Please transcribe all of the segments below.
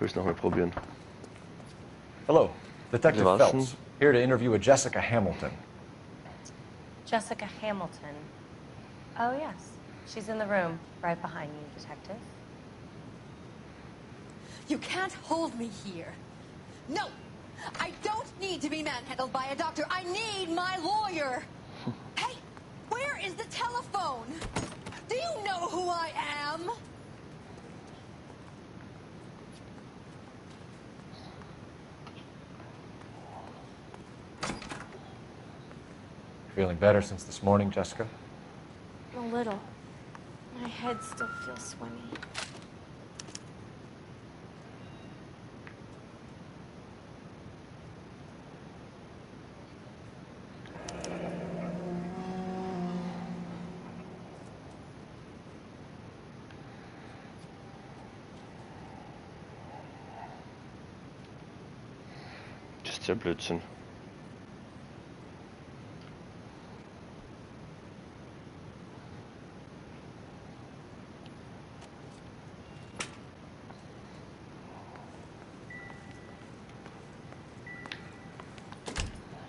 will es nochmal probieren. Hello, Detective Gewaschen. Phelps, here to interview a Jessica Hamilton. Jessica Hamilton. Oh, yes. She's in the room, right behind you, Detective. You can't hold me here. No! I don't need to be manhandled by a doctor. I need my lawyer. Hey, where is the telephone? Do you know who I am? Feeling better since this morning, Jessica? A little. My head still feels swimmy. Das ist ja Blödsinn.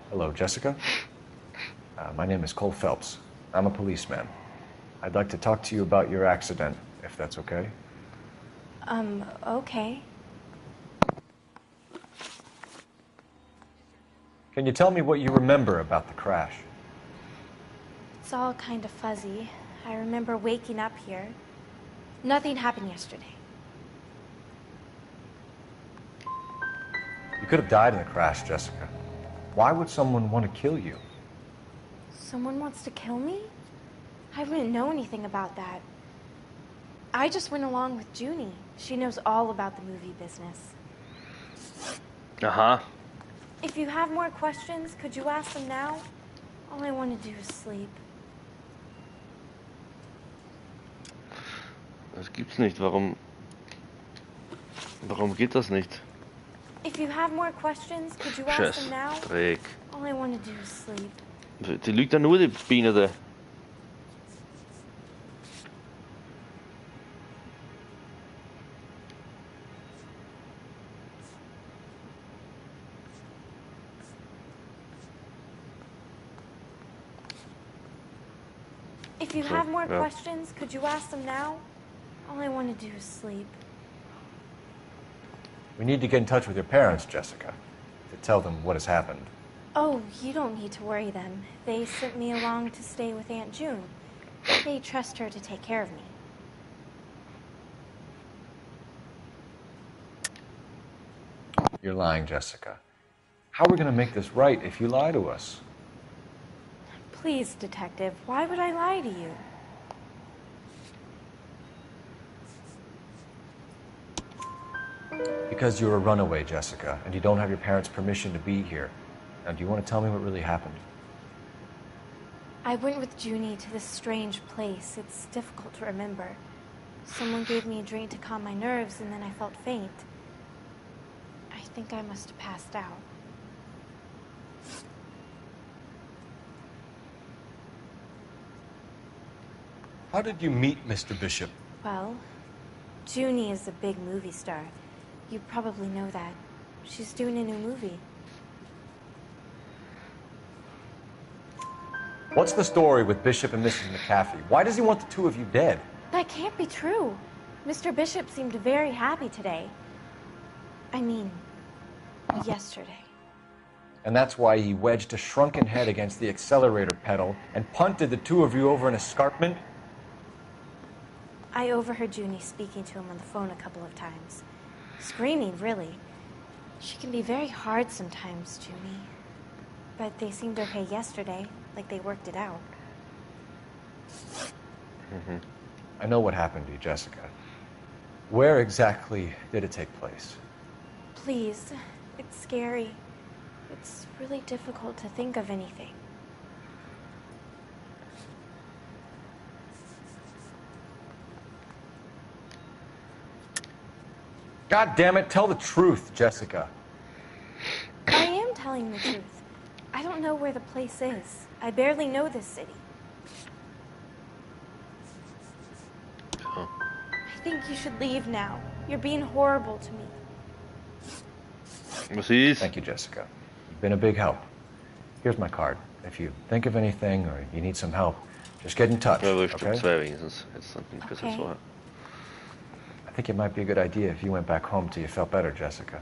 Hello, Jessica. My name is Cole Phelps. I'm a policeman. I'd like to talk to you about your accident, if that's okay. Okay. Can you tell me what you remember about the crash? It's all kind of fuzzy. I remember waking up here. Nothing happened yesterday. You could have died in the crash, Jessica. Why would someone want to kill you? Someone wants to kill me? I wouldn't know anything about that. I just went along with Junie. She knows all about the movie business. Aha. If you have more questions, could you ask them now? All I want to do is sleep. Das gibt's nicht. Warum geht das nicht? If you have more questions, could you ask them now? Dreck. All I want to do is sleep. Die lügt ja nur, die Biene da. If you have more questions, could you ask them now? All I want to do is sleep. We need to get in touch with your parents, Jessica, to tell them what has happened. Oh, you don't need to worry them. They sent me along to stay with Aunt June. They trust her to take care of me. You're lying, Jessica. How are we going to make this right if you lie to us? Please, Detective, why would I lie to you? Because you're a runaway, Jessica, and you don't have your parents' permission to be here. Now, do you want to tell me what really happened? I went with Junie to this strange place. It's difficult to remember. Someone gave me a drink to calm my nerves, and then I felt faint. I think I must have passed out. How did you meet Mr. Bishop? Well, Junie is a big movie star. You probably know that. She's doing a new movie. What's the story with Bishop and Mrs. McAfee? Why does he want the two of you dead? That can't be true. Mr. Bishop seemed very happy today. I mean, yesterday. And that's why he wedged a shrunken head against the accelerator pedal and punted the two of you over an escarpment? I overheard Junie speaking to him on the phone a couple of times. Screaming, really. She can be very hard sometimes, Junie. But they seemed okay yesterday, like they worked it out. I know what happened to you, Jessica. Where exactly did it take place? Please, it's scary. It's really difficult to think of anything. God damn it, tell the truth, Jessica. I am telling the truth. I don't know where the place is. I barely know this city. I think you should leave now. You're being horrible to me. Was ist? Thank you, Jessica. You've been a big help. Here's my card. If you think of anything or you need some help, just get in touch, Ja, aber ich glaube okay? 2 wenigstens. Jetzt dann nicht besser als Okay. vorher. I think it might be a good idea if you went back home till you felt better, Jessica.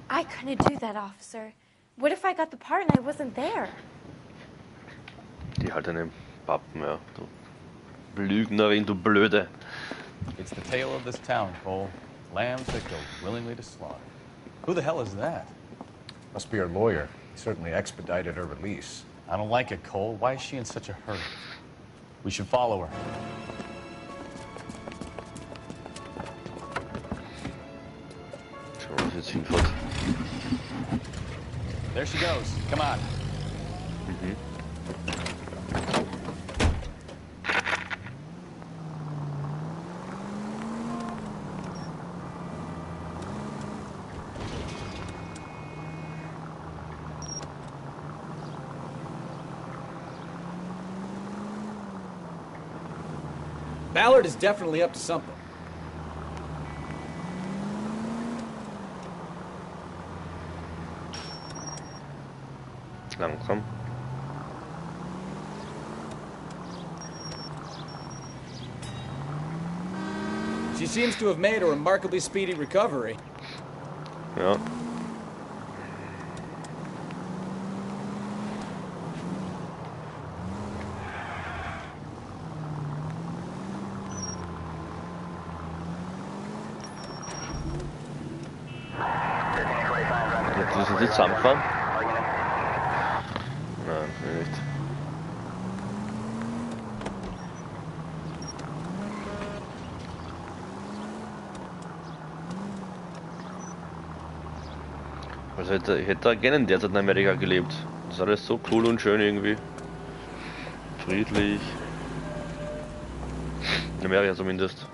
I couldn't do that, officer. What if I got the part and I wasn't there? Die halt eine Pappen, ja. Du Lügnerin, du Blöde. It's the tale of this town, Cole. Lambs that go willingly to slaughter. Who the hell is that? Must be her lawyer. He certainly expedited her release. I don't like it, Cole. Why is she in such a hurry? We should follow her. Schauen wir, was jetzt hinfährt. There she goes. Come on. Ballard is definitely up to something. Langsam. She seems to have made a remarkably speedy recovery. Ja. Jetzt müssen sie zusammenfahren? Nein, nicht. Also ich hätte da gerne derzeit in Amerika gelebt. Das ist alles so cool und schön irgendwie. Friedlich. In Amerika zumindest.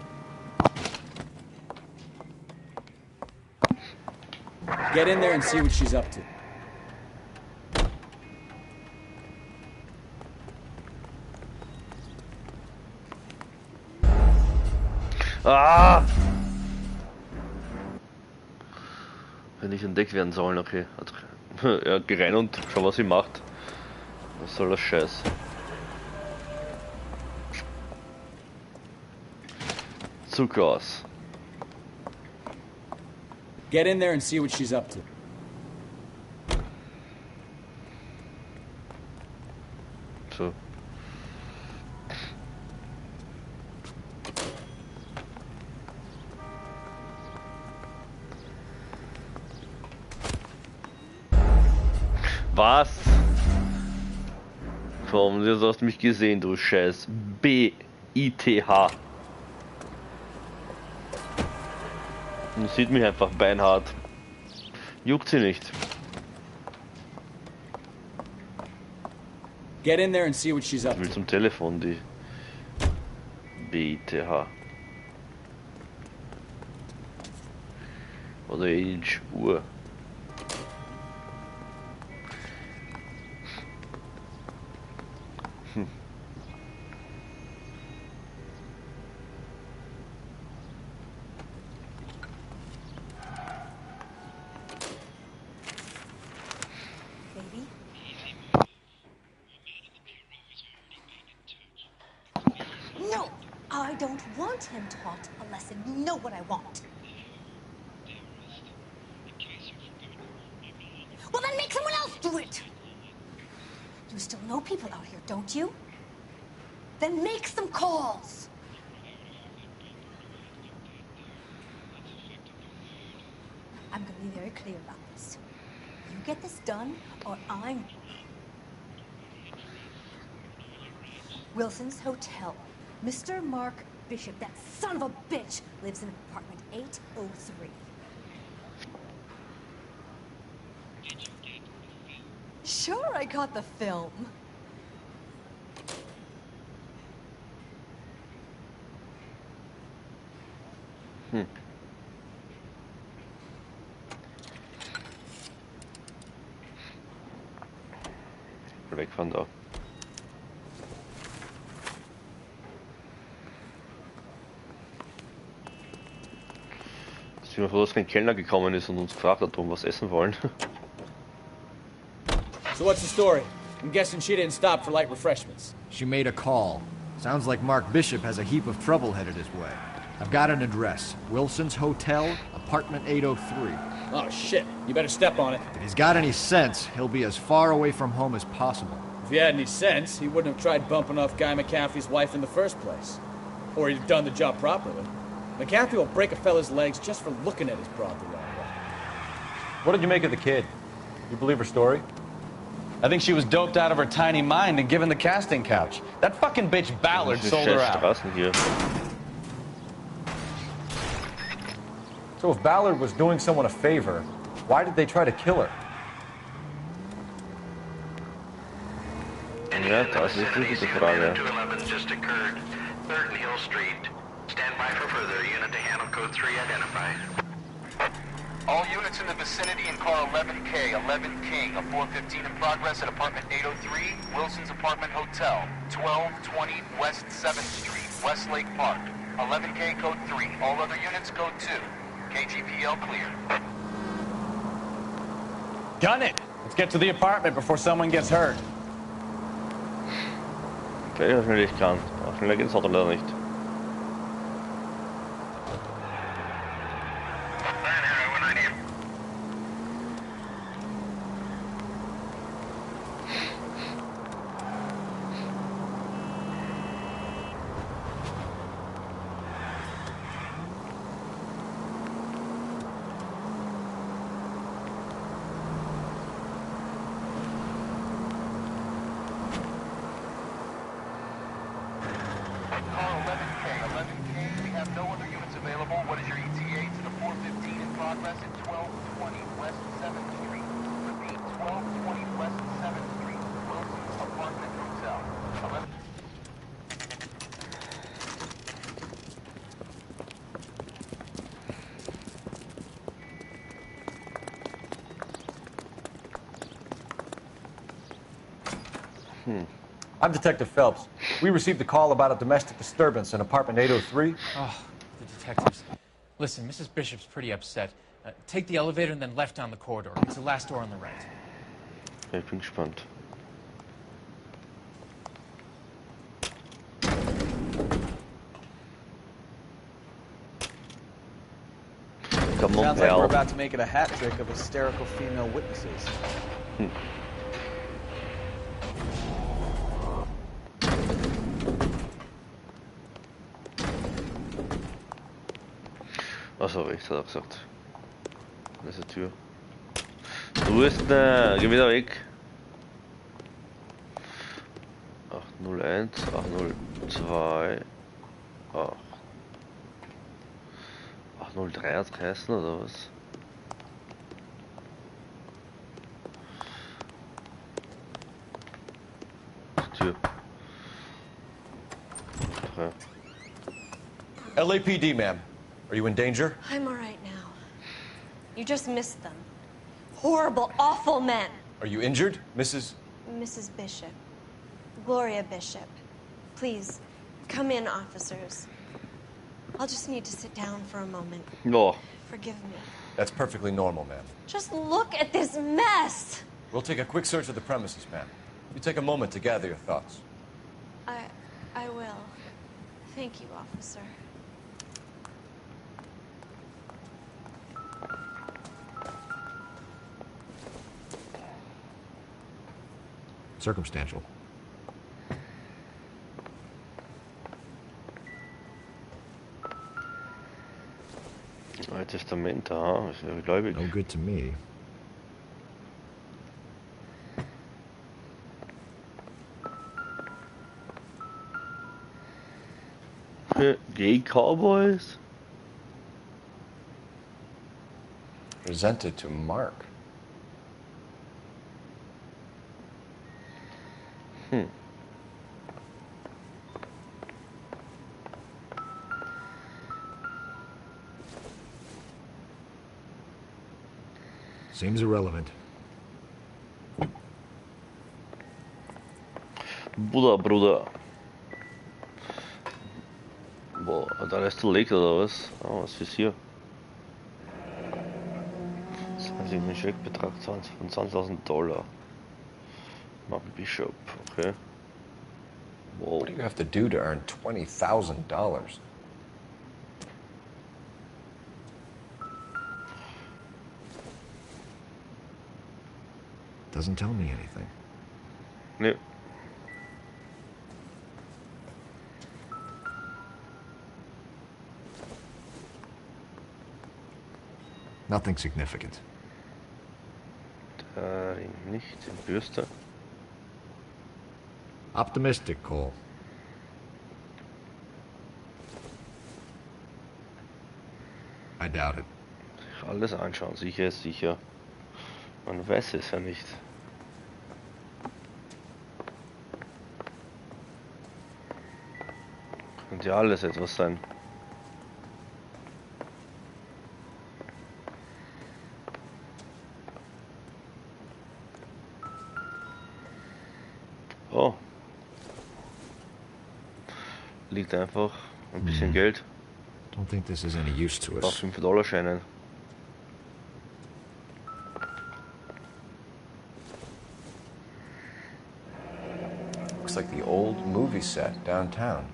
Get in there and see what she's up to. Ah! Wenn nicht entdeckt werden sollen, okay. Ja, geh rein und schau, was sie macht. Was soll das Scheiß? Zucker aus. Get in there and see what she's up to. So. Was? Warum du hast mich gesehen, du Scheiß B-I-T-H. Man sieht mich einfach beinhart. Juckt sie nicht. Get in there and see what she's up Ich will to. zum Telefon, die B-I-T-H. Oder Age-Uhr. Baby? No! I don't want him taught a lesson. You know what I want. Well, then make someone else do it! You still know people out here, don't you? Then make some calls! I'm gonna be very clear about this. You get this done, or I'm... Wilson's Hotel. Mr. Mark Bishop, that son of a bitch, lives in apartment 803. Sure, I got the film. Wegfahren da. Ich bin froh, dass kein Kellner gekommen ist und uns gefragt hat, ob wir was essen wollen. So what's the story? I'm guessing she didn't stop for light refreshments. She made a call. Sounds like Mark Bishop has a heap of trouble headed his way. I've got an address. Wilson's Hotel, apartment 803. Oh shit, you better step on it. If he's got any sense, he'll be as far away from home as possible. If he had any sense, he wouldn't have tried bumping off Guy McCaffrey's wife in the first place. Or he'd have done the job properly. McCaffrey will break a fella's legs just for looking at his broad the wrong way. What did you make of the kid? You believe her story? I think she was doped out of her tiny mind and given the casting couch. That fucking bitch Ballard sold her out. Straßen hier. So if Ballard was doing someone a favor, why did they try to kill her? Ja, das ist die gute Frage. 211 just occurred. 3rd and Hill Street. Stand by for further. Unit to handle code 3 identified. All units in the vicinity in car 11K, 11 King, a 415 in progress at apartment 803, Wilson's Apartment Hotel, 1220 West 7th Street, Westlake Park. 11K code 3. All other units code 2. KGPL clear. Gun it! Let's get to the apartment before someone gets hurt. Okay, das schnell ich kann. Aber schneller geht's auch leider nicht. Car 11K, 11K, we have no other units available. What is your ETA to the 415 in progress at 1220 West 7th Street? Repeat, 1220 West 7th Street, Wilson's Apartment Hotel. 11 I'm Detective Phelps. We received a call about a domestic disturbance in apartment 803. Oh, the detectives. Listen, Mrs. Bishop's pretty upset. Take the elevator and then left down the corridor. It's the last door on the right. Ich bin gespannt. Come on, Sounds like we're pal. about to make it a hat trick of hysterical female witnesses. Achso, rechts hat er gesagt. Das ist die Tür. Du bist geh wieder weg. 801, 802, 803 hat's geheißen oder was? Tür. Okay. LAPD, ma'am. Are you in danger? I'm all right now. You just missed them. Horrible, awful men. Are you injured, Mrs.? Mrs. Bishop. Gloria Bishop. Please, come in, officers. I'll just need to sit down for a moment. No. Forgive me. That's perfectly normal, ma'am. Just look at this mess. We'll take a quick search of the premises, ma'am. You take a moment to gather your thoughts. I will. Thank you, officer. Circumstantial. Ein Testament, aha, ist ja gläubig. No good to me. Gay Cowboys? Presented to Mark. Seems irrelevant. Bruder. Boah, da ist du legt oder was? Oh, was ist hier? Also den Scheckbetrag 20 von $20.000. Mark Bishop, okay. Wow. What do you have to do to earn $20,000? Doesn't tell me anything. Ne. Nothing significant. Nicht in Bürste. Optimistic, Cole. I doubt it. Sich alles anschauen, sicher ist sicher. Man weiß es ja nicht. Könnte ja alles etwas sein. Oh. Liegt einfach ein bisschen Geld. Don't think this is any use to Auf us. $5-Scheinen. Looks like the old movie set downtown.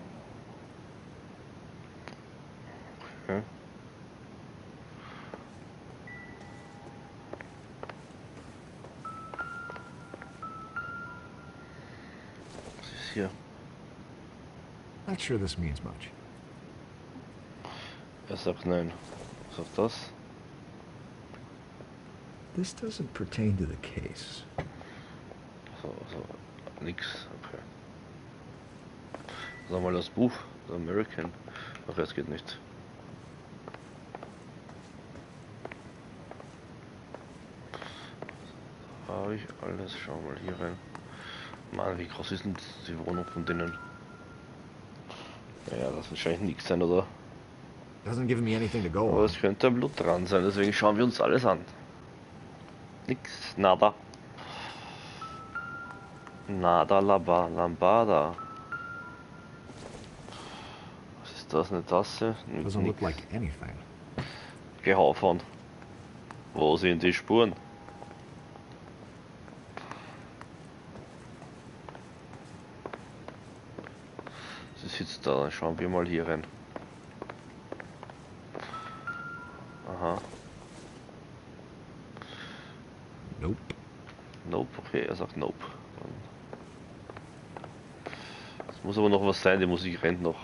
Okay. Was ist hier? Not sure this means much. Sagt nein. Was sagt das? This doesn't pertain to the case. So, nix. Okay. Sag mal das Buch. The American. Ach, es geht nicht. Habe ich alles? Schau mal hier rein. Mann, wie groß ist denn die Wohnung von denen? Naja, das wird wahrscheinlich nichts sein, oder? Doesn't give me anything to go Aber on. es könnte Blut dran sein, deswegen schauen wir uns alles an. Nix, nada. Nada lambada. Was ist das, eine Tasse? Doesn't look like anything. Gehau von. Wo sind die Spuren? Sie sitzt da, dann schauen wir mal hier rein. Aha. Nope. Nope, okay, er sagt nope. Es muss aber noch was sein, die Musik rennt noch.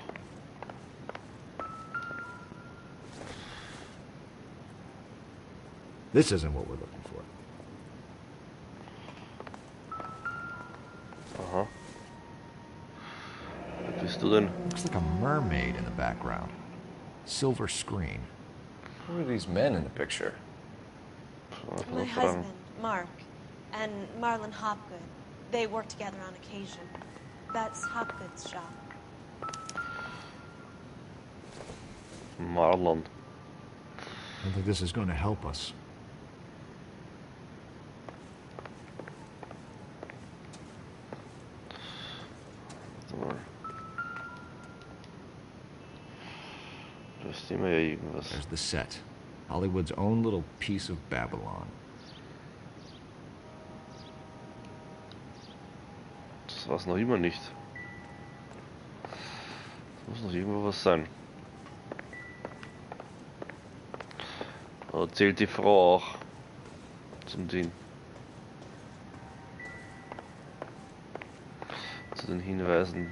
This isn't what we're looking for. Aha. Wer bist du denn? Looks like a mermaid in the background. Silver screen. Who are these men in the picture? My husband, Mark, and Marlon Hopgood. They work together on occasion. That's Hopgood's shop. Marlon. I don't think this is going to help us. Da ist immer ja irgendwas. There's the set. Hollywood's own little piece of Babylon. Das war's noch immer nicht. Das muss noch irgendwo was sein. Oder zählt die Frau auch zum Ding? Zu den Hinweisen.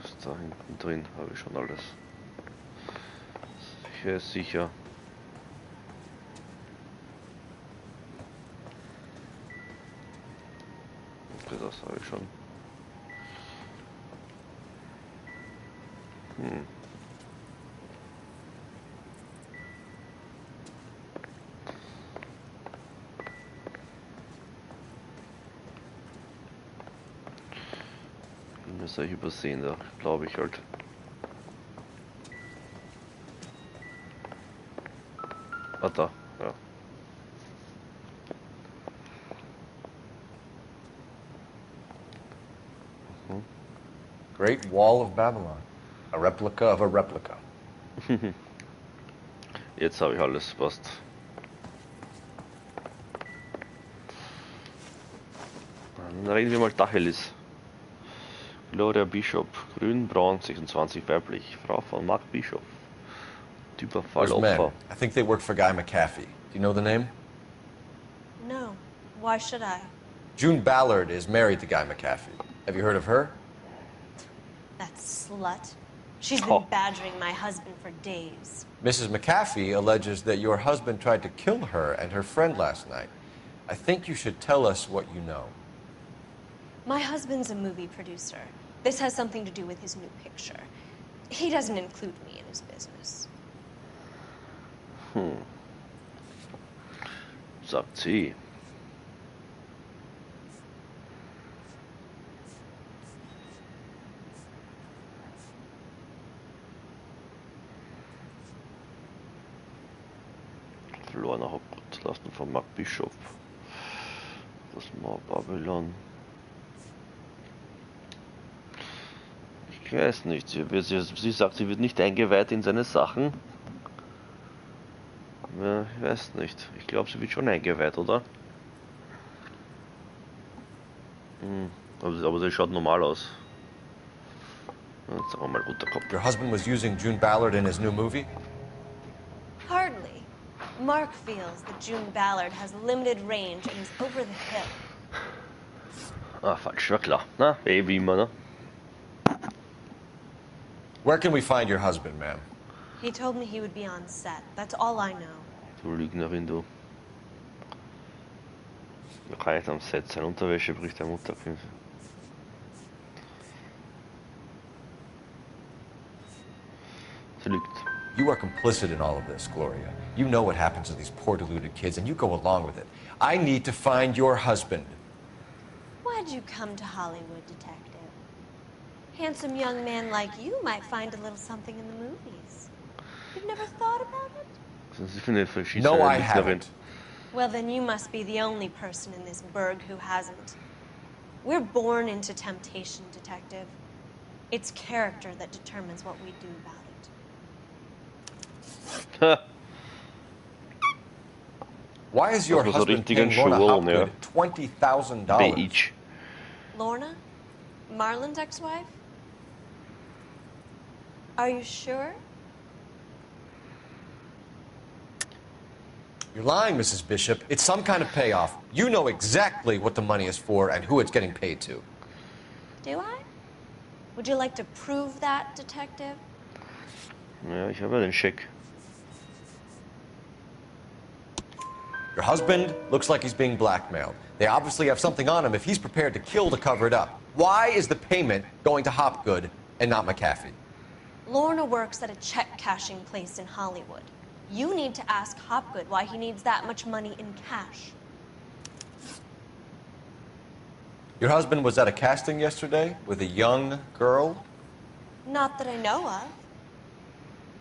Was ist da hinten drin? Habe ich schon alles. Sicher ist sicher. Okay, das habe ich schon. Das habe ich übersehen, da glaube ich halt. Ah, da, ja. Great Wall of Babylon. A replica of a replica. Jetzt habe ich alles, passt. Dann reden wir mal Tacheles. Gloria Bishop, grün, braun, 26, weiblich, Frau von Mark Bishop. Typerfall, Those men, Opfer. I think they work for Guy McAfee. Do you know the name? No. Why should I? June Ballard is married to Guy McAfee. Have you heard of her? That slut. She's Oh. been badgering my husband for days. Mrs. McAfee alleges that your husband tried to kill her and her friend last night. I think you should tell us what you know. My husband's a movie producer. This has something to do with his new picture. He doesn't include me in his business. Sagt sie. Verlorener Hauptlasten von Mark Bishop. Das war Babylon. Ich weiß nicht. Sie sagt, sie wird nicht eingeweiht in seine Sachen. Ja, ich weiß nicht. Ich glaube, sie wird schon eingeweiht, oder? Aber sie schaut normal aus. Jetzt sagen wir mal guter Kopf. Your husband was using June Ballard in his new movie? Hardly. Mark feels that June Ballard has limited range and is over the hip. Ah, falsch, war klar. Na, wie immer, ne? Where can we find your husband, ma'am? He told me he would be on set. That's all I know. Du Lügnerin, du. Da kann jetzt am Set sein. Unterwäsche bricht der Mutterkünfte. Sie lügt. You are complicit in all of this, Gloria. You know what happens to these poor deluded kids, and you go along with it. I need to find your husband. Why'd you come to Hollywood, detective? Handsome young man like you might find a little something in the movies. You've never thought about it? No, I haven't. Well, then you must be the only person in this burg who hasn't. We're born into temptation, detective. It's character that determines what we do about it. Why is your husband paying Lorna Hopgood $20,000? Each. Lorna? Marlon's ex-wife? Are you sure? You're lying, Mrs. Bishop. It's some kind of payoff. You know exactly what the money is for and who it's getting paid to. Do I? Would you like to prove that, detective? Ja, ich habe den Scheck. Your husband looks like he's being blackmailed. They obviously have something on him if he's prepared to kill to cover it up. Why is the payment going to Hopgood and not McAfee? Lorna works at a check-cashing place in Hollywood. You need to ask Hopgood why he needs that much money in cash. Your husband was at a casting yesterday with a young girl? Not that I know of.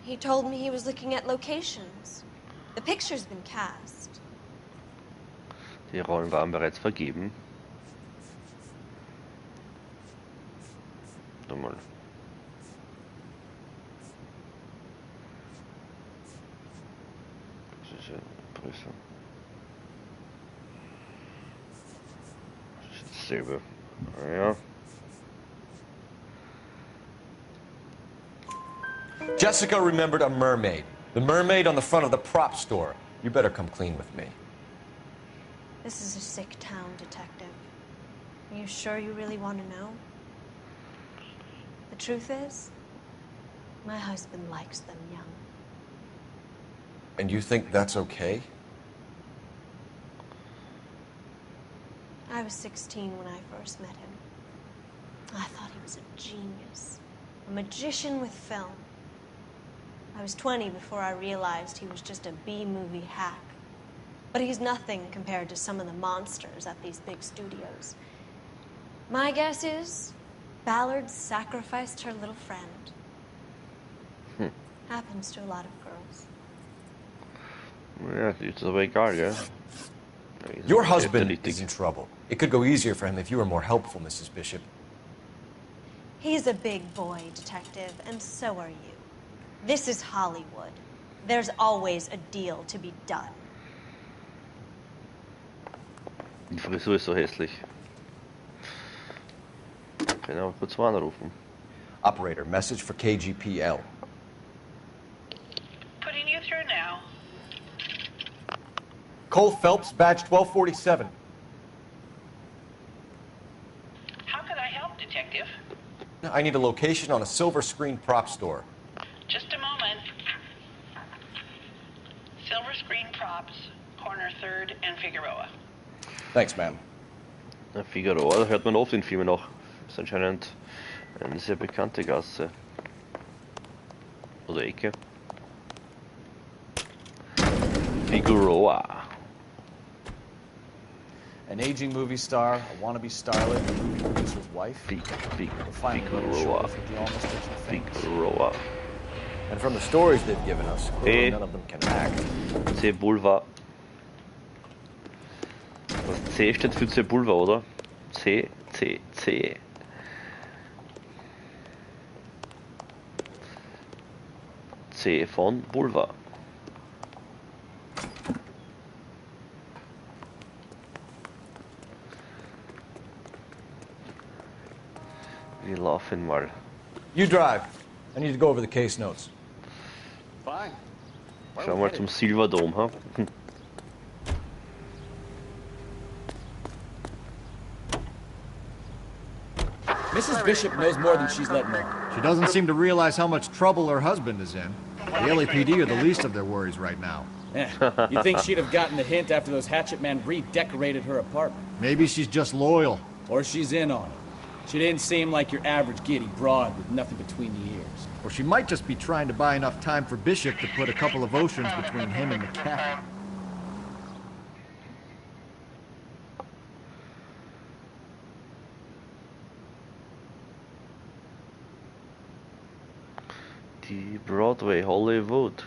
He told me he was looking at locations. The picture's been cast. Die Rollen waren bereits vergeben. Nochmal. Das ist ja Brüssel. Das ist dasselbe. Ja. Jessica remembered a mermaid. The mermaid on the front of the prop store. You better come clean with me. This is a sick town, detective. Are you sure you really want to know? The truth is, my husband likes them young. And you think that's okay? I was 16 when I first met him. I thought he was a genius, a magician with film. I was 20 before I realized he was just a B-movie hack. But he's nothing compared to some of the monsters at these big studios. My guess is Ballard sacrificed her little friend. Happens to a lot of girls. Ja, die ist aber egal, ja. Your husband is in trouble. It could go easier for him if you were more helpful, Mrs. Bishop. He's a big boy, Detective, and so are you. This is Hollywood. There's always a deal to be done. Die Frisur ist so hässlich. Können wir kurz mal anrufen. Operator, message for KGPL. Putting you through now. Cole Phelps, badge 1247. How could I help, Detective? I need a location on a silver screen prop store. Just a moment. Silver screen props, corner 3rd and Figueroa. Thanks, ma'am. Figueroa, da hört man oft in Filmen noch. Ist anscheinend eine sehr bekannte Gasse. Oder Ecke. Figueroa. An aging movie star, a wannabe starlet, a movie producer's wife. Figueroa. Figueroa. And from the stories they've given us, clearly none of them can act. Cebulva. Das C steht für Cebulva, oder? C. C von Bulva. Wir laufen mal. You drive. I need to go over the case notes. Fine. Schauen wir mal zum Silverdom, ha? Mrs. Bishop knows more than she's letting on. She doesn't seem to realize how much trouble her husband is in. The LAPD are the least of their worries right now. Yeah, you'd think she'd have gotten the hint after those hatchet men redecorated her apartment. Maybe she's just loyal. Or she's in on it. She didn't seem like your average giddy broad with nothing between the ears. Or she might just be trying to buy enough time for Bishop to put a couple of oceans between him and the cat. Die Broadway Hollywood.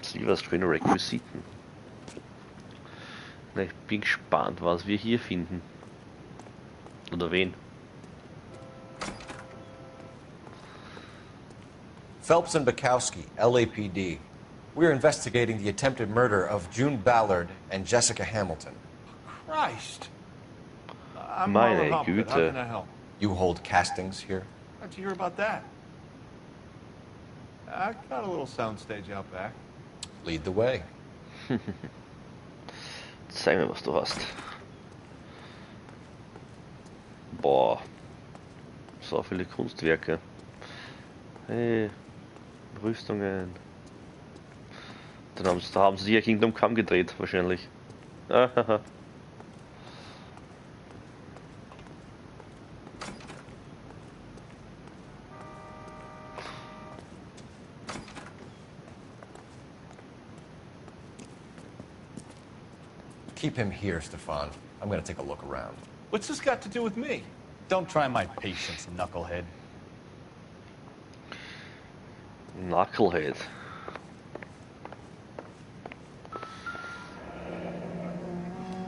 Silverscreen Requisiten. Na, ich bin gespannt, was wir hier finden. Oder wen. Phelps and Bukowski, LAPD. We're investigating the attempted murder of June Ballard and Jessica Hamilton. Christ. I'm Meine How Güte. can I help? You hold castings here? How'd you hear about that? I got a little soundstage out back. Lead the way. Zeig mir, was du hast. Boah. So viele Kunstwerke. Hey. Rüstungen. Da haben sie ja Kingdom Come gedreht, wahrscheinlich. Keep him here, Stefan. I'm gonna take a look around. What's this got to do with me? Don't try my patience, knucklehead. Knucklehead.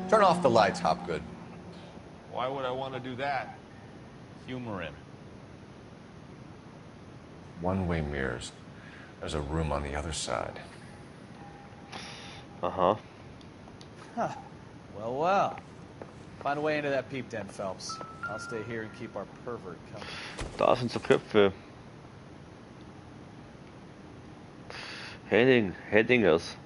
Turn off the lights, Hopgood. Why would I want to do that? Humor him. One-way mirrors. There's a room on the other side. Aha. Huh. Well, well. Find a way into that peep den, Phelps. I'll stay here and keep our pervert company. Da sind so Köpfe. Headingers.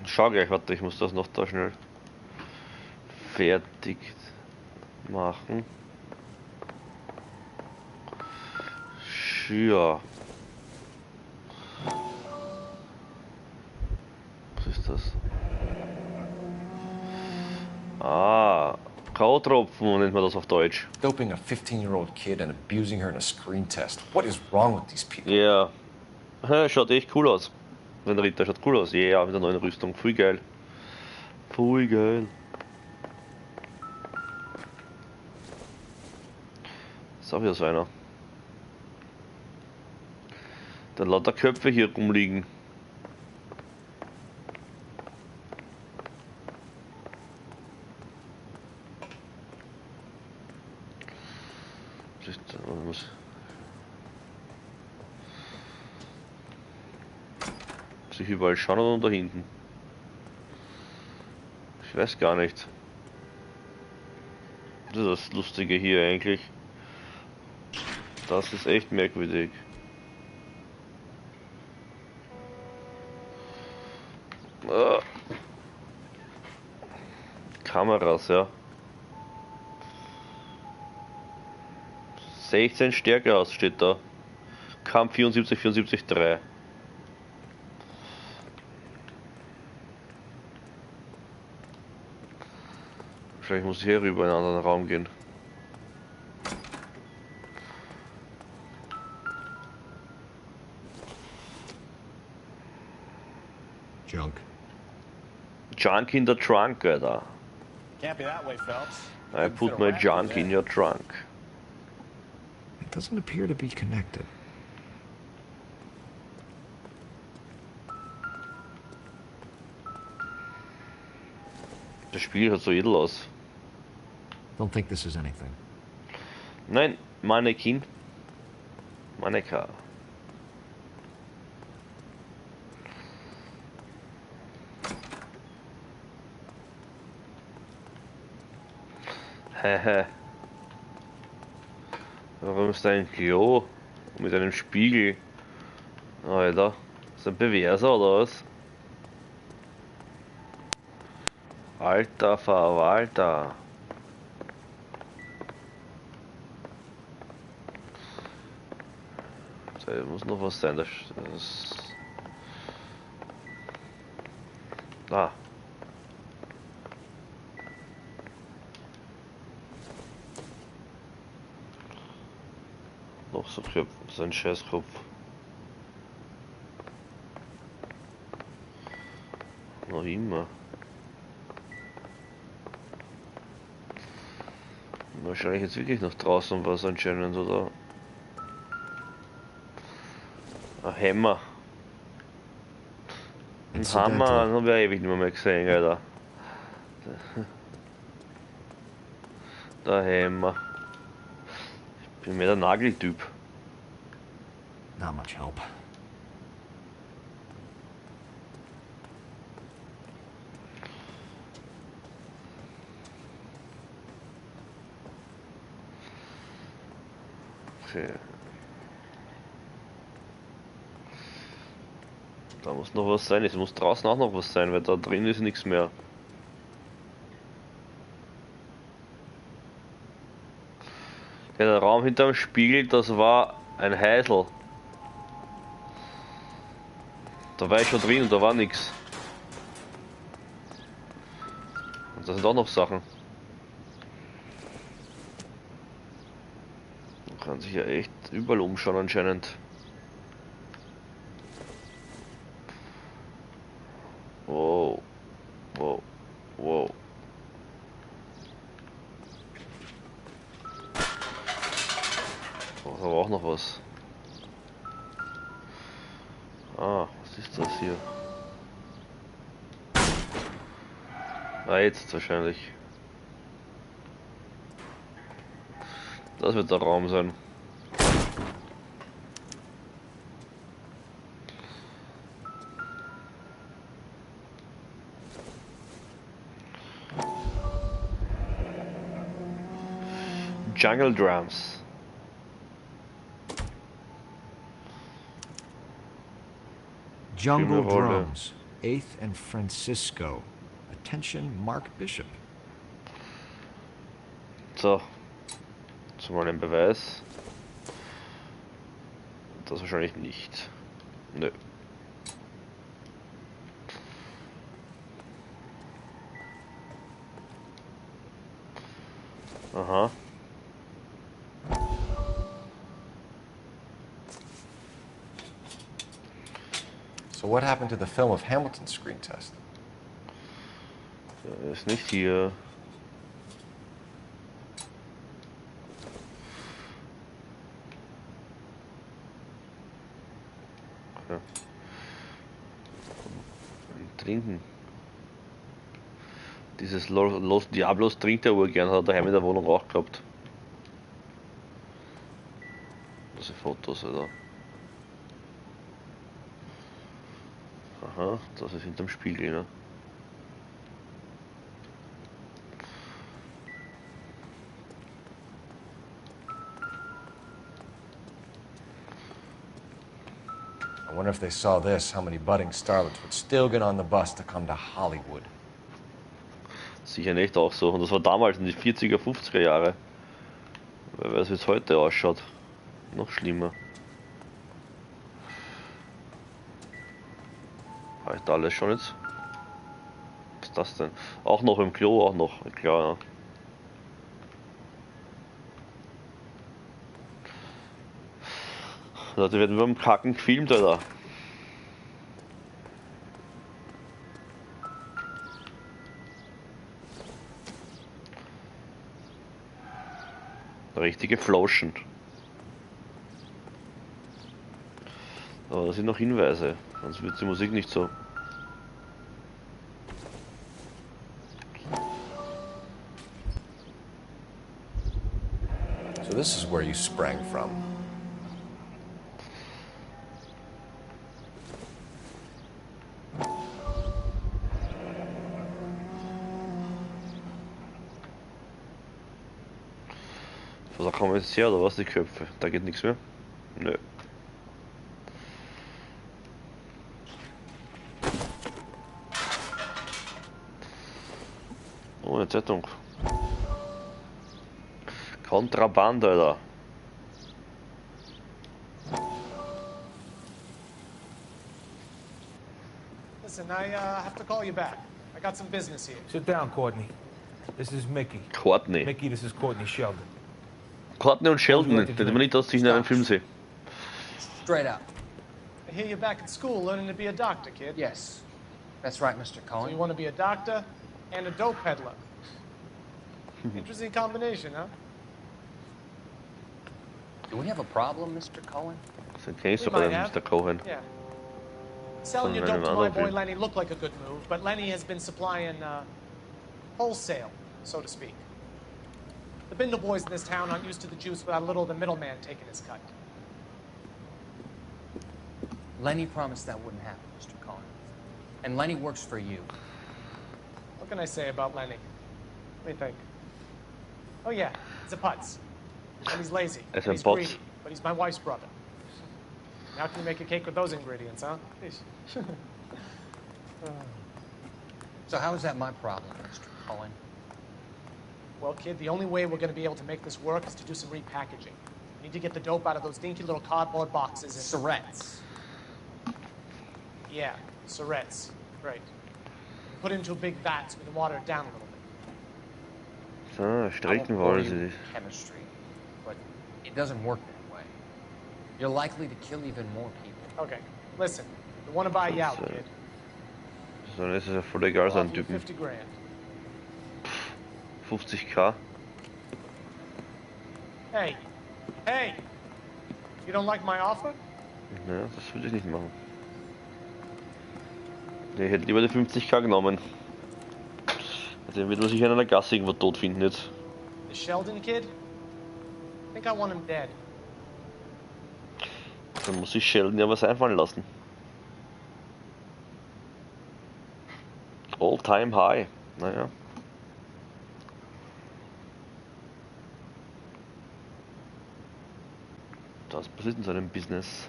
Schau gleich, warte, ich muss das noch da schnell fertig machen. Ja. Was ist das? Ah, K.O.-Tropfen nennt man das auf Deutsch. Doping a 15-year-old kid and abusing her in a screen test. What is wrong with these people? Ja. Yeah. Schaut echt cool aus. Der Ritter schaut cool aus. Ja, yeah, mit der neuen Rüstung. Voll geil. Voll geil. Ist auch wieder so einer. Da lauter Köpfe hier rumliegen. Muss ich überall schauen oder da hinten? Ich weiß gar nicht. Das ist das Lustige hier eigentlich. Das ist echt merkwürdig. Kameras, ja. 16 Stärke aus steht da. Kampf 74, 74, 3. Wahrscheinlich muss ich hier rüber in einen anderen Raum gehen. Junk. Junk in the trunk, Alter. Can't be that way, Phelps. I put my junk in your trunk. It doesn't appear to be connected. Das Spiel hat so edel aus. Don't think this is anything. Nein, Mannequin. Mannequin. Hehe. Warum ist da ein Klo mit einem Spiegel? Alter, ist ein Bewerser oder was? Alter Verwalter. Da muss noch was sein. Das ah. Noch so Köpfe, so ein Scheißkopf. Noch immer. Wahrscheinlich jetzt wirklich noch draußen was anscheinend, oder? Ein Hammer. Ein Hammer, den haben wir ewig nicht mehr gesehen, Alter. Der Hammer. Ich bin mehr der Nageltyp. Not much help. Okay. Da muss noch was sein. Es muss draußen auch noch was sein, weil da drin ist nichts mehr. Ja, der Raum hinterm Spiegel, das war ein Heisel. Da war ich schon drin und da war nichts. Und da sind auch noch Sachen. Man kann sich ja echt überall umschauen anscheinend. Wow. Wow. Wow. Oh, da war auch noch was. Ah, was ist das hier? Ah, jetzt wahrscheinlich. Das wird der Raum sein. Jungle Drums. Jungle Drums, 8th and Francisco. Attention, Mark Bishop. So. Zumal ein Beweis. Das wahrscheinlich nicht. Nö. Aha. So what happened to the film of Hamilton's screen test? Ist nicht hier. Okay. Trinken. Dieses Los Diablos trinkt er wohl gern, hat er daheim in der Wohnung auch gehabt. Diese Fotos, oder? Aha, das ist hinterm Spiegel, ne? I wonder if they saw this, how many budding starlets would still get on the bus to come to Hollywood. Sicher nicht auch so. Und das war damals in die 40er, 50er Jahre. Wer weiß, wie es heute ausschaut. Noch schlimmer. Reicht alles schon jetzt? Was ist das denn? Auch noch im Klo, auch noch. Klar, ja. Leute werden beim Kacken gefilmt, Alter. Richtige Floschen. Aber das sind noch Hinweise, sonst wird die Musik nicht so. So this is where you sprang from. So, da kommen wir jetzt her, oder was, die Köpfe? Da geht nichts mehr? Nö. Oh, eine Zeitung. Kontraband, Alter. Listen, I have to call you back. I got some business here. Sit down, Courtney. This is Mickey. Courtney. Mickey, this is Courtney Sheldon. Courtney und Sheldon, den man nicht aus sich in einem Film sehen. Straight up. I hear you're back at school learning to be a doctor, kid. Yes. That's right, Mr. So Cohen. you want to be a doctor and a dope peddler. Interesting combination, huh? Do we have a problem, Mr. Cohen? Den kennst du bei Mr. Cohen. Yeah. Selling your Von dope to einem my anderen boy Film. Lenny looked like a good move, but Lenny has been supplying wholesale, so to speak. The Bindle boys in this town aren't used to the juice without a little of the middleman taking his cut. Lenny promised that wouldn't happen, Mr. Cohen. And Lenny works for you. What can I say about Lenny? What do you think? Oh yeah, he's a putz. And he's lazy. He's And a he's putz. greedy, but he's my wife's brother. How can you make a cake with those ingredients, huh? Jeez. So how is that my problem, Mr. Cohen? Well, kid, the only way we're going to be able to make this work is to do some repackaging. We need to get the dope out of those dinky little cardboard boxes and... Surrettes. Yeah, surrettes. Right. Put it into big vats. We can water it down a little bit. So, strecken wollen sie dich. Chemistry, but it doesn't work that way. You're likely to kill even more people. Okay, listen. We want to buy you out, So. kid. Dann ist es ja voll egal, so I'll ein offer you Typen. 50 grand. 50k. Hey, hey! You don't like my offer? Ja, das würde ich nicht machen. Nee, ich hätte lieber die 50k genommen. Den wird man sich in einer Gasse irgendwo tot finden jetzt. The Sheldon kid? I think I want him dead. Dann muss sich Sheldon ja was einfallen lassen. All time high. Naja. Das passiert in so einem Business.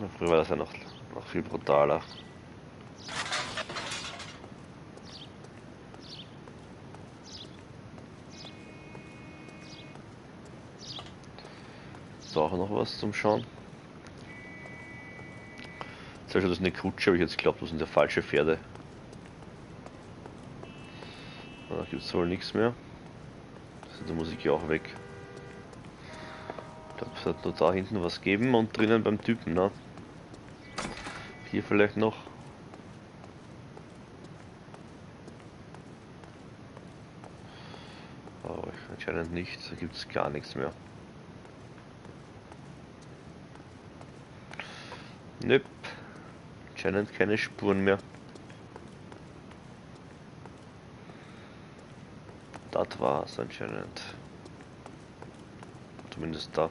Ja, früher war das ja noch viel brutaler. Ist auch noch was zum Schauen. Jetzt Das ist eine Kutsche, habe ich jetzt geglaubt, das sind ja falsche Pferde. Da gibt es wohl nichts mehr. Also, da muss ich auch weg. Ich glaube, es hat nur da hinten was geben und drinnen beim Typen, ne? Hier vielleicht noch. Aber anscheinend nicht, da gibt es gar nichts mehr. Nö. Anscheinend keine Spuren mehr. Das war's anscheinend. Zumindest da.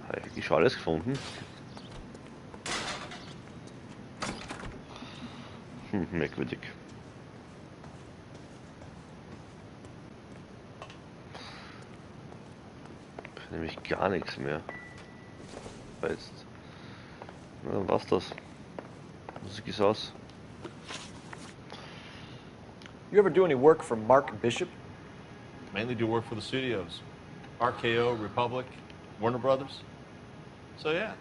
Habe ich wirklich schon alles gefunden? Merkwürdig. Nämlich gar nichts mehr. Jetzt. Na, war's das? Musik ist aus. You ever do any work for Mark Bishop? Mainly do work for the studios. RKO, Republic, Warner Brothers. So yeah,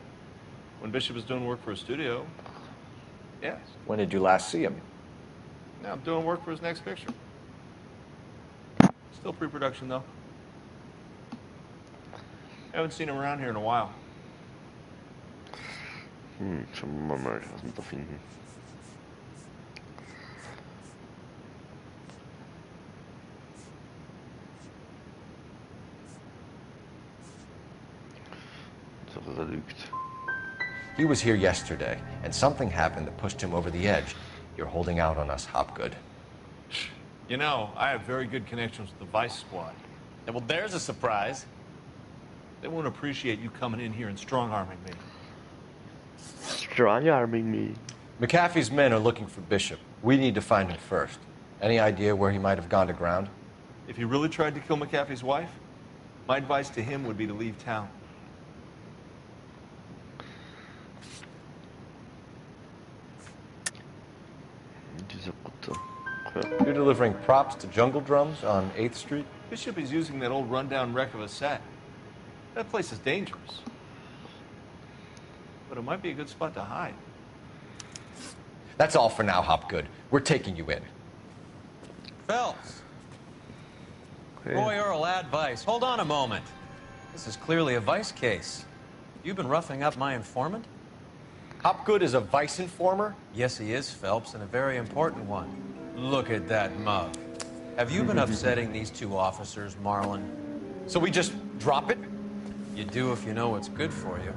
when Bishop is doing work for a studio, yes. When did you last see him? Now I'm doing work for his next picture. Still pre-production though. Haven't seen him around here in a while. Schauen wir mal, was wir da finden. So, er lügt. He was here yesterday, and something happened that pushed him over the edge. You're holding out on us, Hopgood. You know, I have very good connections with the Vice Squad. Yeah, well, there's a surprise. They won't appreciate you coming in here and strong-arming me. Strong-arming me? McAfee's men are looking for Bishop. We need to find him first. Any idea where he might have gone to ground? If he really tried to kill McAfee's wife, my advice to him would be to leave town. You're delivering props to Jungle Drums on 8th Street? Bishop is using that old rundown wreck of a set. That place is dangerous. But it might be a good spot to hide. That's all for now, Hopgood. We're taking you in. Phelps. Okay. Roy Earl, advice. Hold on a moment. This is clearly a vice case. You've been roughing up my informant? Hopgood is a vice informer? Yes, he is, Phelps, and a very important one. Look at that mug. Have you been upsetting these two officers, Marlon? So we just drop it? You do if you know what's good for you.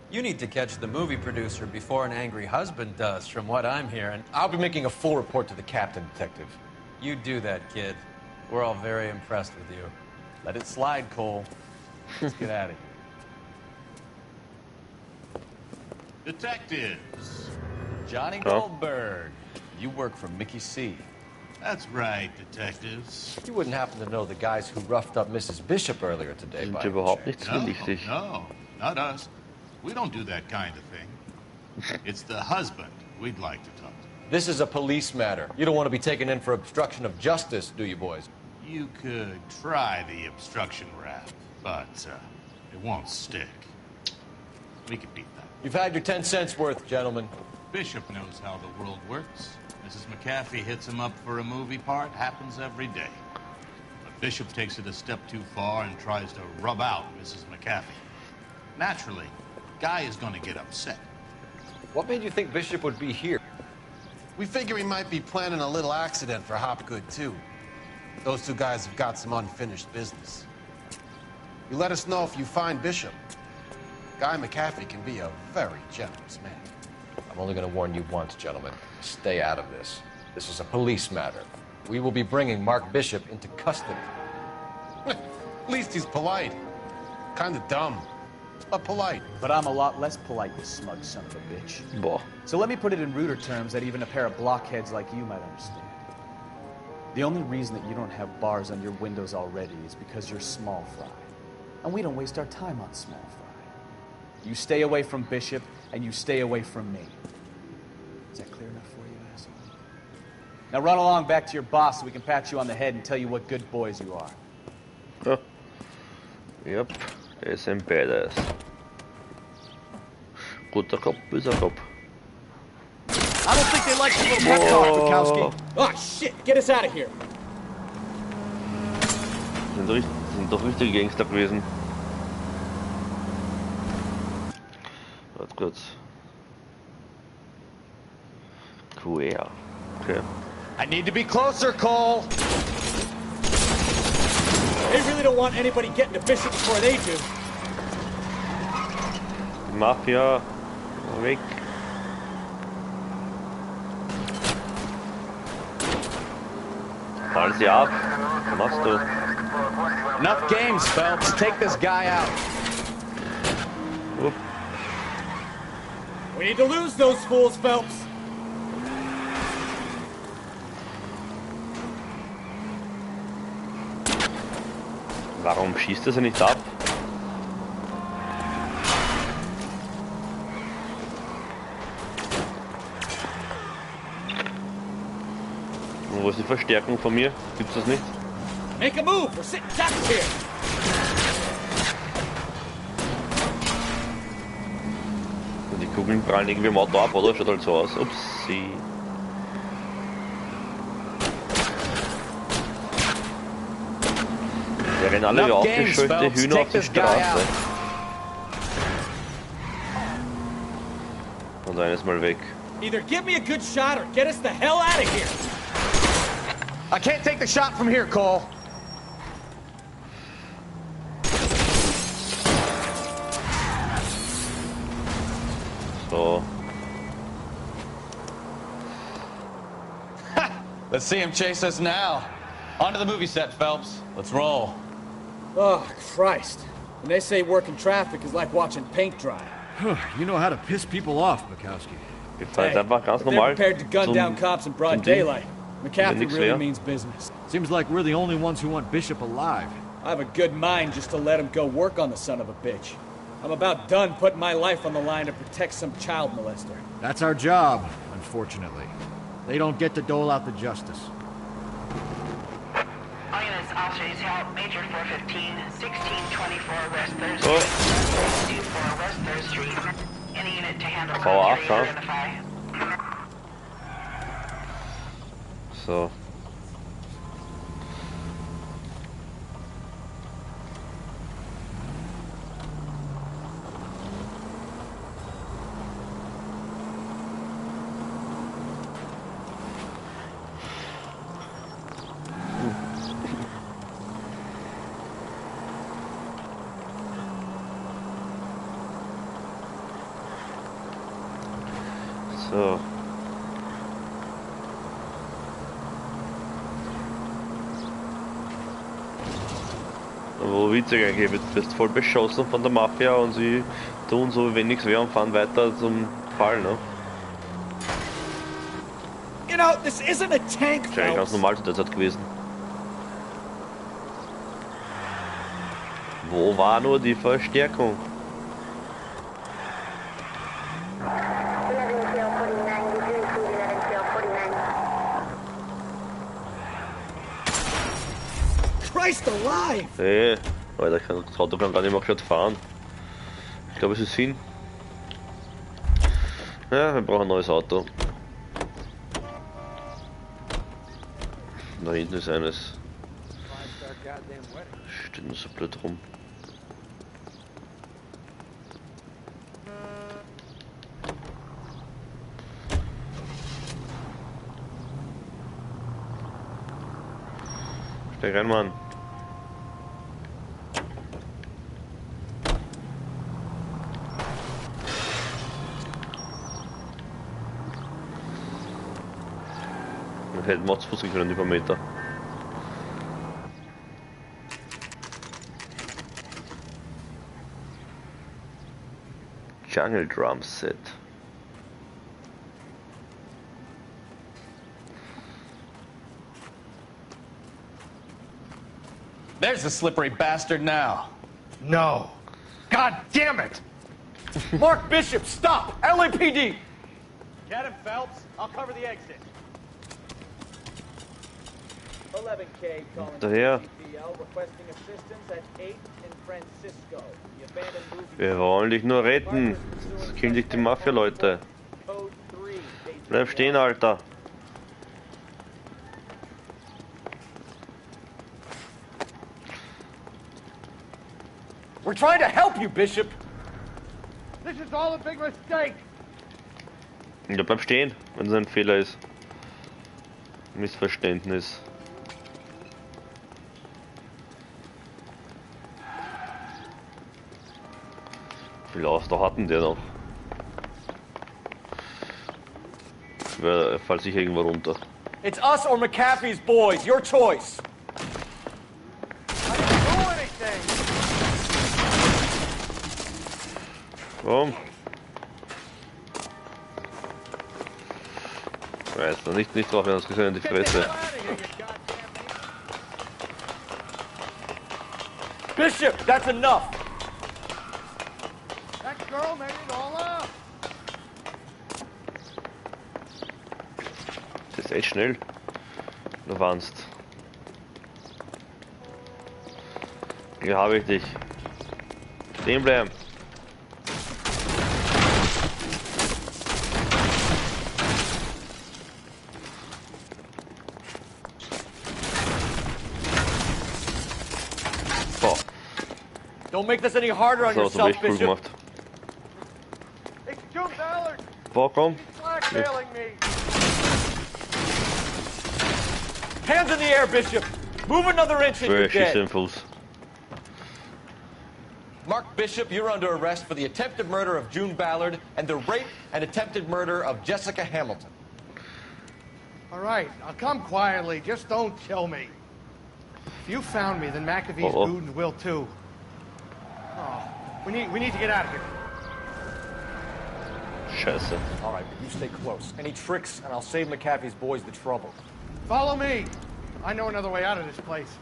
You need to catch the movie producer before an angry husband does, from what I'm hearing. I'll be making a full report to the captain, Detective. You do that, kid. We're all very impressed with you. Let it slide, Cole. Let's get out of here. Detectives. Johnny Goldberg. You work for Mickey C. That's right, detectives. You wouldn't happen to know the guys who roughed up Mrs. Bishop earlier today, by überhaupt nichts No, wichtig. no, not us. We don't do that kind of thing. It's the husband we'd like to talk to. This is a police matter. You don't want to be taken in for obstruction of justice, do you, boys? You could try the obstruction rap, but it won't stick. We could beat that. You've had your 10 cents worth, gentlemen. Bishop knows how the world works. Mrs. McAfee hits him up for a movie part, happens every day. But Bishop takes it a step too far and tries to rub out Mrs. McAfee. Naturally, Guy is going to get upset. What made you think Bishop would be here? We figure he might be planning a little accident for Hopgood, too. Those two guys have got some unfinished business. You let us know if you find Bishop. Guy McAfee can be a very generous man. I'm only going to warn you once, gentlemen. Stay out of this. This is a police matter. We will be bringing Mark Bishop into custody. At least he's polite. Kind of dumb, but polite. But I'm a lot less polite, you smug son of a bitch. Boah. So let me put it in ruder terms that even a pair of blockheads like you might understand. The only reason that you don't have bars on your windows already is because you're small fry. And we don't waste our time on small fry. You stay away from Bishop, and you stay away from me. Is that clear enough for you, asshole? Now run along back to your boss so we can pat you on the head and tell you what good boys you are. Huh. Yep, er ist ein Badass. Guter Kopf, böser Kopf. I don't think they like the little pep talk, Bukowski. Oh shit, get us out of here. Sind doch richtige Gangster gewesen. Warte kurz. Queer. Okay. I need to be closer, Cole. They really don't want anybody getting to Bishop before they do. Mafia. Weg. Fall sie ab. Was machst du? Enough games, Phelps. Take this guy out. Oop. We need to lose those fools, Phelps. Warum schießt er sie nicht ab? Und wo ist die Verstärkung von mir? Gibt's das nicht? Make a move. We're sitting ducks here. Die Kugeln prallen irgendwie im Auto ab, oder? Schaut halt so aus. Upsi. Wir rennen alle wie aufgescheuchte Hühner auf die Straße. Und einer ist mal weg. Either give me a good shot or get us the hell out of here. I can't take the shot from here, Cole. So. Let's see him chase us now. Onto the movie set, Phelps. Let's roll. Oh, Christ. When they say working traffic is like watching paint dry. You know how to piss people off, Bukowski. Hey, einfach ganz they're normal. prepared to gun down cops in broad daylight. McCaffrey really means business. Seems like we're the only ones who want Bishop alive. I have a good mind just to let him go work on the son of a bitch. I'm about done putting my life on the line to protect some child molester. That's our job, unfortunately. They don't get to dole out the justice. All units, officers help. Major 415, 1624 West Third Oh. Street, 24 West Third Street. Any unit to handle Power off, commentary, huh? identify. So. So. Aber witzig eigentlich, du wirst voll beschossen von der Mafia und sie tun so, wie wenn nichts wäre und fahren weiter zum Fall, ne? You know, this isn't a tank, Ist eigentlich ganz normal zu der Zeit gewesen. Wo war nur die Verstärkung? Christ alive! Hey, Alter, das Auto kann gar nicht mehr gescheit fahren. Ich glaube, es ist hin. Ja, wir brauchen ein neues Auto. Da hinten ist eines. Steht nur so blöd rum. Steig rein, Mann. Hätten wir zu Fuß können über Meter. Jungle Drum Set. There's the slippery bastard now. No. God damn it! Mark Bishop, stop! LAPD! Get him, Phelps. I'll cover the exit. Daher. Wir wollen dich nur retten. Sonst killen dich die Mafia-Leute. Bleib stehen, Alter. We're trying to help you, Bishop. This is all a big mistake. Ja, bleib stehen, wenn es ein Fehler ist. Missverständnis. Wie viel Ausdauer hatten der noch? Er fällt sicher irgendwo runter. It's us or McAfee's boys. Your choice. Komm. Weiß noch nicht drauf, wir haben es gesehen in die Fresse. Bishop, that's enough. That girl made it all up. Das ist echt schnell. Du warnst. Hier habe ich dich. Stehen bleiben. Don't make this any harder on yourself, Bishop. It's June Ballard. Boah, komm. Blackmailing me. Hands in the air, Bishop. Move another inch and you're dead. Mark Bishop, you're under arrest for the attempted murder of June Ballard and the rape and attempted murder of Jessica Hamilton. All right, I'll come quietly. Just don't kill me. If you found me, then McAfee's goons will too. Oh, we need to get out of here. Scheiße. All right, but you stay close. Any tricks, and I'll save McAfee's boys the trouble. Follow me. I know another way out of this place.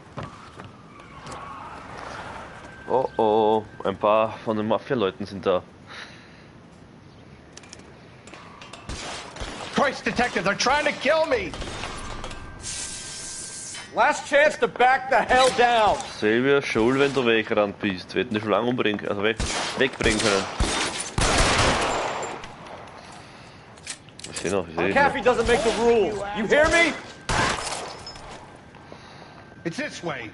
Oh oh, ein paar von den Mafia-Leuten sind da. Christ, detective, they're trying to kill me. Last chance to back the hell down. Selber schuld, wenn du weggerannt bist. Wir hätten dich schon lange umbringen, also wegbringen können. Ich sehe noch, McAfee doesn't make the rules. You hear me? It's this way.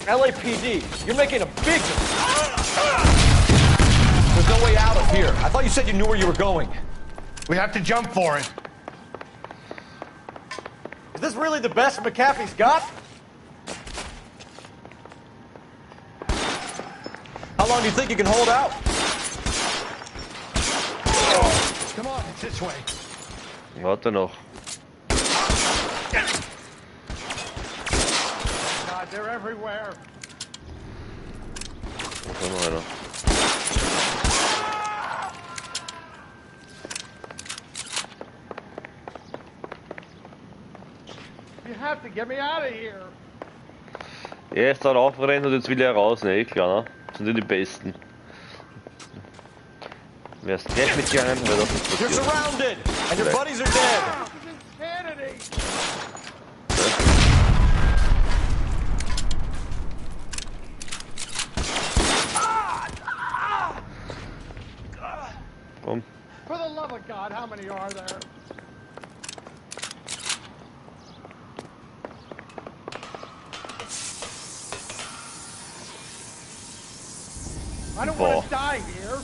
LAPD, you're making a big... There's no way out of here. I thought you said you knew where you were going. We have to jump for it. Is this really the best McAfee's got? How long do you think you can hold out? Come on, it's this way. Warte noch. God, they're everywhere. Was noch einer? You have to get me out of here. Er ist dann aufgerannt und jetzt will er raus, ne? Klar, ne? Das sind die Besten. Wer ist gleich mitgegangen, weil das nicht passiert. You're surrounded, and your buddies are dead. Komm. For the love of God, how many are there? I don't want to die here.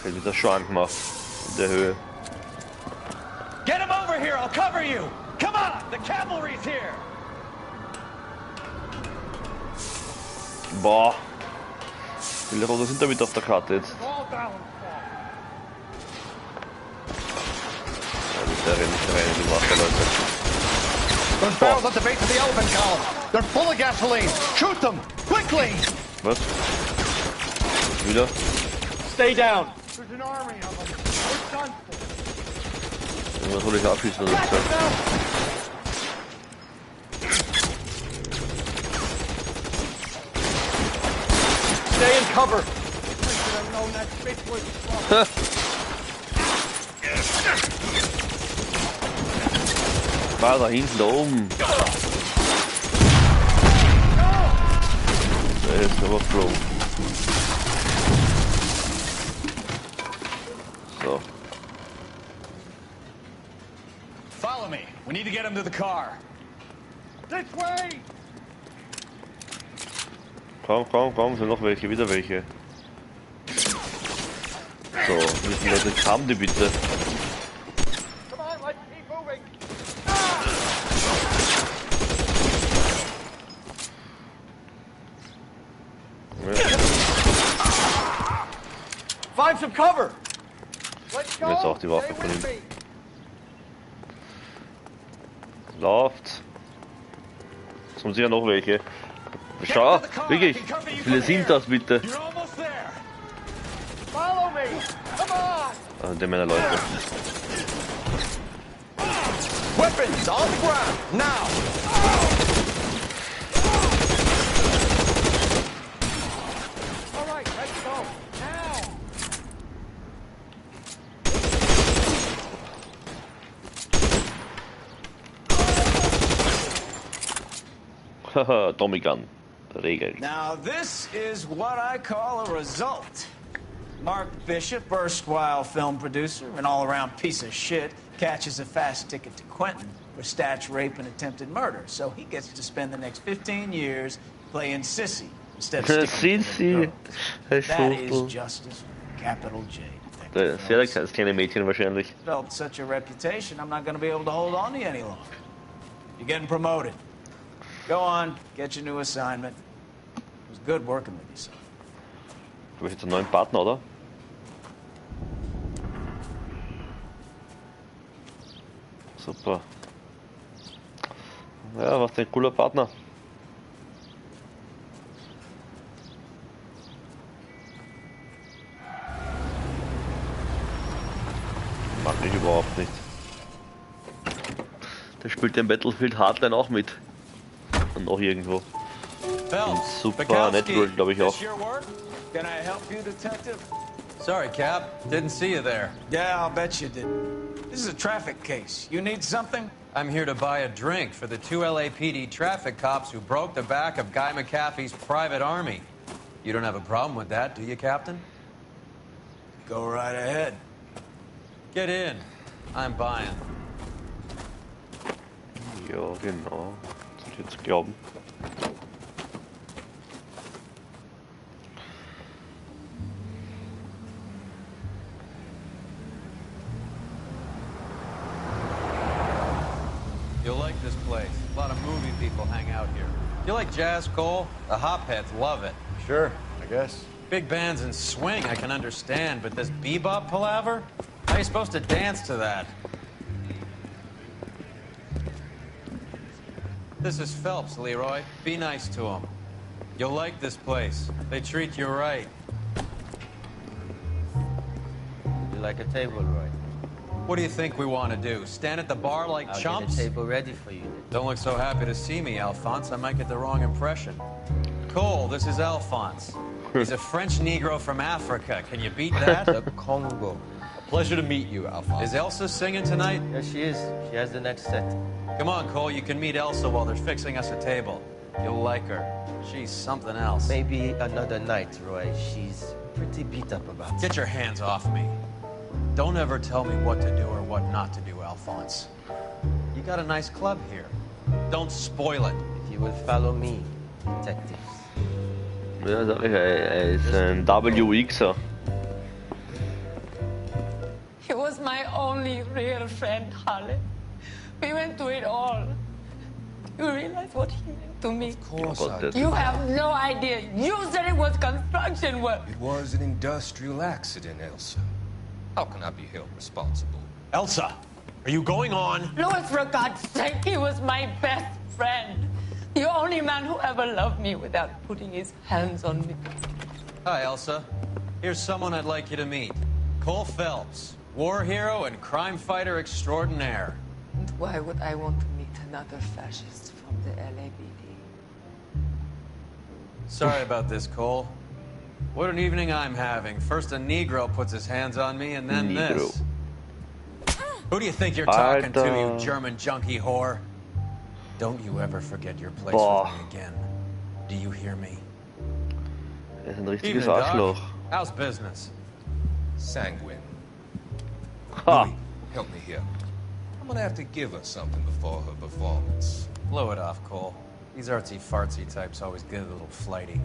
Hätte ich das schon angemacht. In der Höhe. Get him over here, I'll cover you. Come on, the cavalry's here. Boah. Wie viele Rote sind da mit auf der Karte jetzt? Ja, die Serie nicht rein, die Macher, Leute. Those barrels at the base of the elephant column. They're full of gasoline. Shoot them, quickly. Was? Wieder? Stay down. There's an army of them. We're done for. Was soll ich abschießen oder so? Stay in cover. I should have known that War da hinten, da oben. Der ist aber geflogen. So. Follow me. We need to get him to the car. This way! Komm, sind noch welche, wieder welche. So, wie viele Leute kamen die bitte? Come on, let's keep moving. Find some cover! Let's Jetzt go. auch die Waffe Stay von ihm. with me. Läuft. Jetzt muss ich ja noch welche. Schau, wirklich. Wie viele sind das bitte? Follow me. Come on. Also, die meiner Leute. Weapons on the ground, now! All right, let's go. Now. Haha, Tommy Gun. Regel. Now, this is what I call a result. Mark Bishop, erstwhile film producer and all-around piece of shit, catches a fast ticket to Quentin for statch rape and attempted murder. So he gets to spend the next 15 years playing Sissy instead of sticking to the girl. That is justice, capital J. Sehr das kleine Mädchen wahrscheinlich. Developed such a reputation, I'm not going to be able to hold on to you any longer. You're getting promoted. Go on, get your new assignment. It was good working with you, son. Du hast jetzt einen neuen Partner, oder? Super. Ja, was ein cooler Partner. Mag ich überhaupt nicht. Der spielt den Battlefield Hardline auch mit. Und noch irgendwo. Und Supernatural, glaube ich auch. Can I help you, detective? Sorry, Cap. Didn't see you there. Yeah, I'll bet you didn't. This is a traffic case. You need something? I'm here to buy a drink for the 2 LAPD traffic cops who broke the back of Guy McAfee's private army. You don't have a problem with that, do you, Captain? Go right ahead. Get in. I'm buying. Ja, genau. Soll ich jetzt glauben. You'll like this place. A lot of movie people hang out here. You like jazz, Cole? The hopheads love it. Sure, I guess. Big bands and swing I can understand, but this bebop palaver? How are you supposed to dance to that? This is Phelps, Leroy. Be nice to him. You'll like this place. They treat you right. You like a table, Roy? What do you think we want to do? Stand at the bar like I'll chumps? get a table ready for you. Don't look so happy to see me, Alphonse. I might get the wrong impression. Cole, this is Alphonse. He's a French Negro from Africa. Can you beat that? The Congo. Pleasure to meet you, Alphonse. Is Elsa singing tonight? Yes, she is. She has the next set. Come on, Cole. You can meet Elsa while they're fixing us a table. You'll like her. She's something else. Maybe another night, Roy. She's pretty beat up about it. Get your hands off me. Don't ever tell me what to do or what not to do, Alphonse. You got a nice club here. Don't spoil it. If you will follow me, detectives. Ja, sag ich, er ist ein WXer. He was my only real friend, Harley. We went through it all. You realize what he meant to me? Of course I do. You have no idea. You said it was construction work. It was an industrial accident, Elsa. How can I be held responsible? Elsa, are you going on? Louis, for God's sake, he was my best friend. The only man who ever loved me without putting his hands on me. Hi, Elsa. Here's someone I'd like you to meet. Cole Phelps, war hero and crime fighter extraordinaire. And why would I want to meet another fascist from the LAPD? Sorry about this, Cole. What an evening I'm having. First a Negro puts his hands on me, and then this. Who do you think you're talking to, you German junkie whore? Don't you ever forget your place with me again. Do you hear me? Ist ein richtiges Evening, Arschloch. Doc. How's business? Sanguine. Ha! Louis, help me here. I'm gonna have to give her something before her performance. Blow it off, Cole. These artsy-fartsy types always get a little flighty.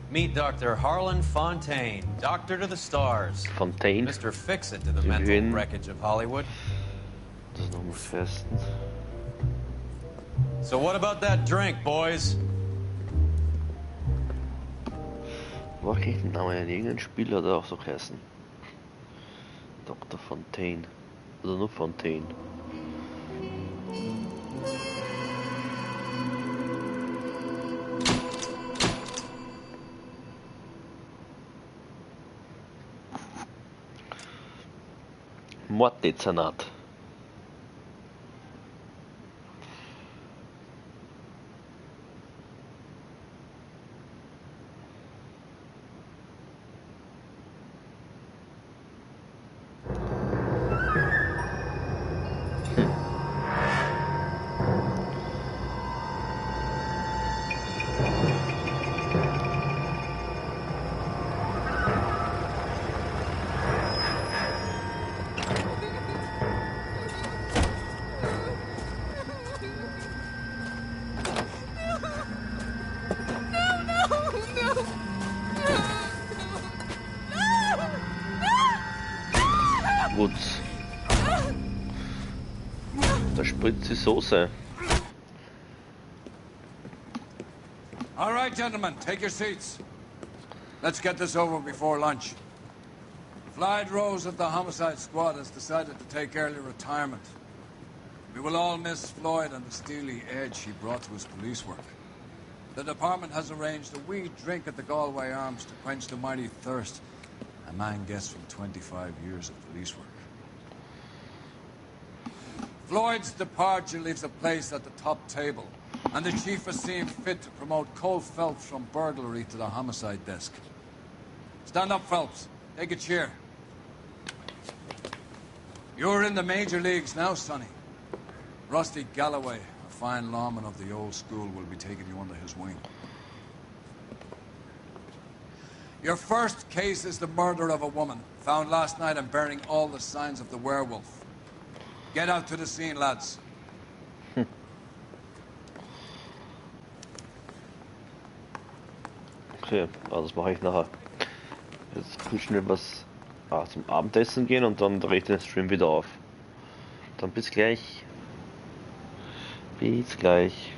Meet Dr. Harlan Fontaine, doctor to the stars. Fontaine? Mr. Fix-It to the mental wreckage of Hollywood. Das noch muss festen. So what about that drink, boys? Wo kriegt den Namen in irgendein Spiel hat er auch so heißen? Dr. Fontaine. Oder nur Fontaine. Morddezernat. Wutz. Da spritzt die Soße. All right, gentlemen, take your seats. Let's get this over before lunch. Clyde Rose of the homicide squad has decided to take early retirement. We will all miss Floyd and the steely edge he brought to his police work. The department has arranged a wee drink at the Galway Arms to quench the mighty thirst a man gets from 25 years of police work. Floyd's departure leaves a place at the top table, and the chief has seen fit to promote Cole Phelps from burglary to the homicide desk. Stand up, Phelps. Take a cheer. You're in the major leagues now, Sonny. Rusty Galloway, a fine lawman of the old school, will be taking you under his wing. Your first case is the murder of a woman, found last night and bearing all the signs of the werewolf. Get out to the scene, lads. Okay, also das mache ich nachher. Jetzt kurz schnell was zum Abendessen gehen und dann drehe ich den Stream wieder auf. Dann bis gleich. Bis gleich.